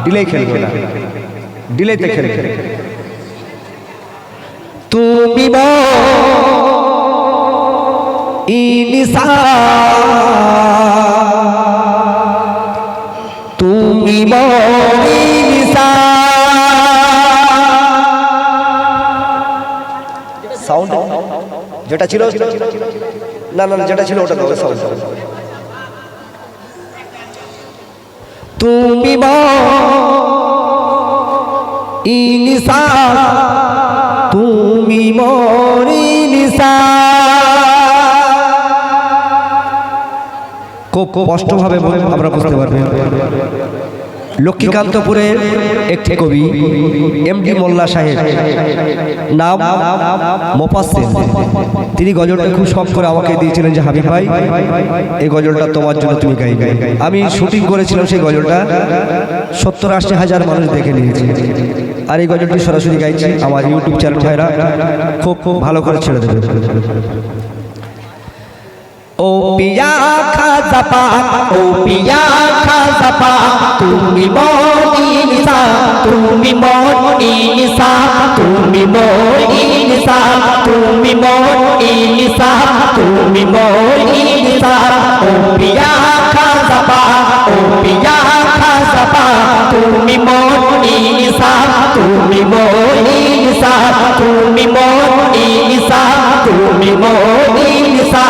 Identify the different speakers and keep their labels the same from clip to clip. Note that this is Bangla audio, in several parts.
Speaker 1: ডিলে খেলবো না, ডিলেতে খেলবে।
Speaker 2: তুমি ইনসা, তুমি ইনসা।
Speaker 1: সাউন্ড যেটা ছিল না না যেটা ছিল ওটা দাও সাউন্ড।
Speaker 2: তুমি ইনসা, তুমি ইনসা।
Speaker 1: খুব স্পষ্টভাবে আমরা বুঝতে পারবেন। লক্ষ্মীকান্তপুরের একটি কবি এমডি মোল্লা সাহেব, নাম মোফাজ্জেল, তিনি গজলটা খুব শখ করে আমাকে দিয়েছিলেন যে হাবিব ভাই এই গজলটা তোমার জন্য তুমি গাইবে। আমি শুটিং করেছিলাম সেই গজলটা, 70-80 হাজার মানুষ দেখে নিয়েছে। আর এই গজলটি সরাসরি গাইছি, আমার ইউটিউব চ্যানেল ভাইরা খুব ভালো করে ছেড়ে দেবে।
Speaker 2: ও পিয়া খাজাপা, ও পিয়া খাজাপা, তুমি ইনসা, তুমি ইনসা, তুমি ইনসা, তুমি ইনসা, তুমি ইনসা। ও পিয়া খাজাপা, ও পিয়া খাজাপা, তুমি ইনসা, তুমি ইনসা, তুমি ইনসা, তুমি ইনসা।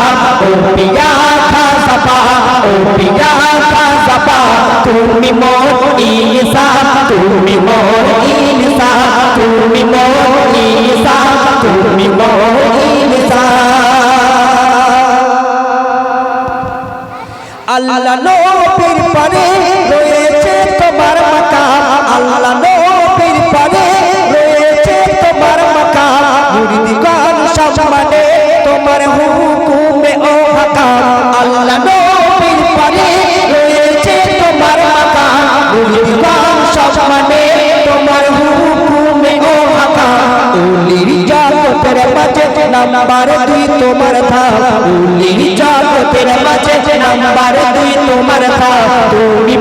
Speaker 2: ও পিয়া খাজাপা, ও পিয়া খাজাপা, তুমি ইনসা, তুমি ইনসা, তুমি ইনসা, তুমি ইনসা। আল্লাহ নবীর পরে রয়েছে তোমার মাকাম, আল্লাহ নবীর পরে রয়েছে তোমার মাকাম। মুরিদগণ সম্মানে তোমার হুকুমে ও হাকাম, আল্লাহ নবীর পরে রয়েছে তোমার মাকাম। মুরিদগণ সম্মানে তোমার হুকুমে ও হাকাম। উলির জগতের মাঝে নাম্বার 2 তোমার ধাম, উলির জগতের মাঝে নাম্বার 2 তোমার ধাম। তুমি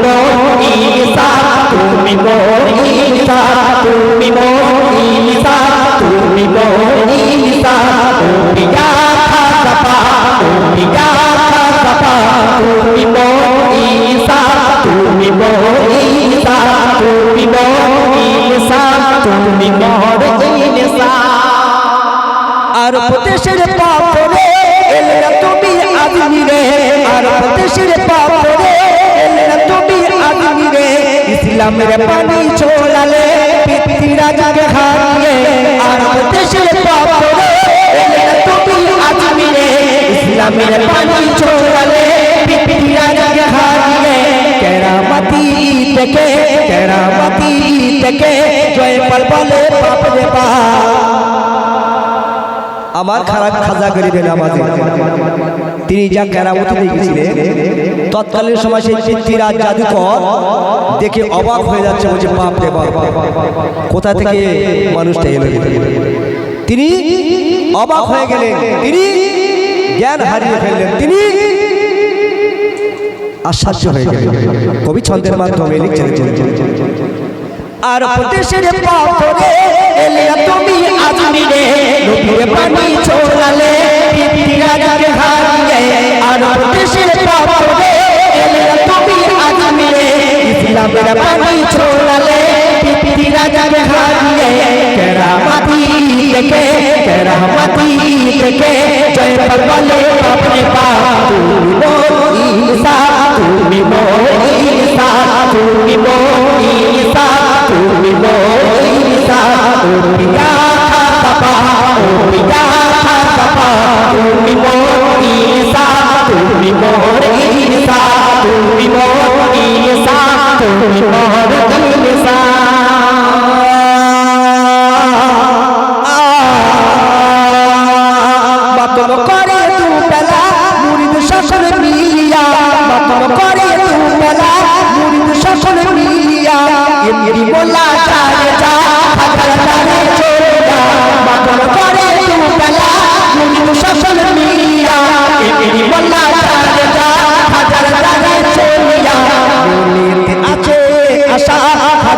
Speaker 2: ইনসা, তুমি ইনসা, তুমি ইনসা, তুমি ইনসা। ও পিয়া খাজাপা, ও পিয়া খাজাপা, তুমি ইনসা, তুমি ইনসা, তুমি ইনসা, তুমি ইনসা। আর প্রদেশের পাপরে এলে না তুমি আজমিরে, আর প্রদেশের পাপরে এলে না তুমি আজমিরে। ইসলামের পানি ছোড়ালে পিতৃরাজকে হারিয়ে, আর প্রদেশের পাপরে এলে না তুমি আজমিরে। ইসলামের পানি ছোড়ালে পিতৃরাজকে হারিয়ে। কেরামতি থেকে, কেরামতি থেকে জয়পাল বলে বাপরে বাপ।
Speaker 1: আমার খারাপ খাজা গরিবের নামাজে তিনি যা কেরামতি দেখেছিলেন, তৎকালীন সময় সেই পৃথ্বীরাজ জাদুকর দেখে অবাক হয়ে যাচ্ছে, বলছে বাপ রে বাপ, কোথা থেকে মানুষটা এলো। তিনি অবাক হয়ে গেলেন, তিনি জ্ঞান হারিয়ে ফেললেন, তিনি আশ্চর্য হয়ে গেলেন। কবি ছন্দের মাধ্যমে লিখছেন,
Speaker 2: আর প্রদেশের পাপরে এলে তুমি আজমিরে। নবীর পানি ছোড়ালে পিতৃরাজকে হারিয়ে, আর প্রদেশের পাপরে এলে তুমি আজমিরে। ইসলামের পানি ছোড়ালে পিতৃরাজকে হারিয়ে। কেরামতি থেকে, কেরামতি থেকে জয়পাল বলে বাপরে বাপ। তুমি ইনসা, তুমি ইনসা, তুমি ইনসা, তুমি ইনসা। ও পিয়া খাজাপা, ও পিয়া খাজাপা, তুমি ইনসা, তুমি ইনসা, তুমি ইনসা, তুমি ইনসা। মাতম করে তু বেলা মুরিদ শাসন মিলিয়া, মাতম করে তু বেলা মুরিদ শাসন মিলিয়া। এমনি মোল্লা চারে যা, হাজার চারে চলে যা। মাতম করে তু বেলা মুরিদ শাসন মিলিয়া। এমনি মোল্লা চারে যা, হাজার চারে চলে যা। মনেতে আছে আশা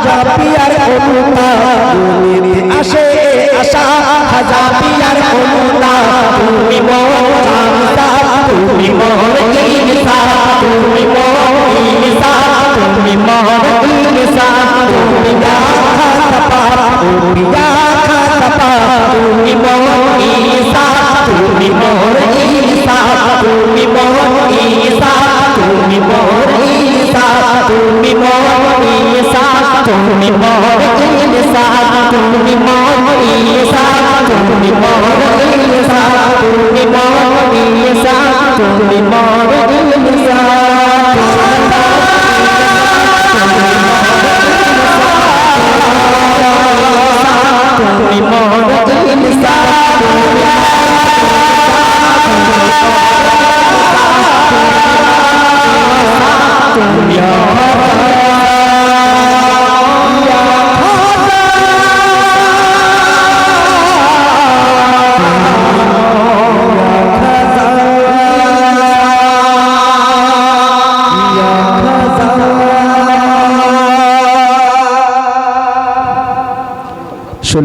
Speaker 2: খাজা পিয়ার অনুতাপ তুমি আসে আশা খাজা পিয়ার অনুতাপ তুমি মোর জানতা তুমি মোর ইনসাফ তুমি মোর ইনসাফ তুমি মোর ইনসাফ তুমি ইয়া খাতা ইয়া খাতা তুমি মোর ইনসাফ তুমি মোর ইনসাফ তুমি মোর ইনসাফ তুমি মোর ইনসাফ তুমি মোর ইনসাফ তুমি মোর ইনসাফ তুমি মোর ইনসাফ তুমি মোর ইনসাফ তুমি মোর ইনসাফ তুমি মোর ইনসাফ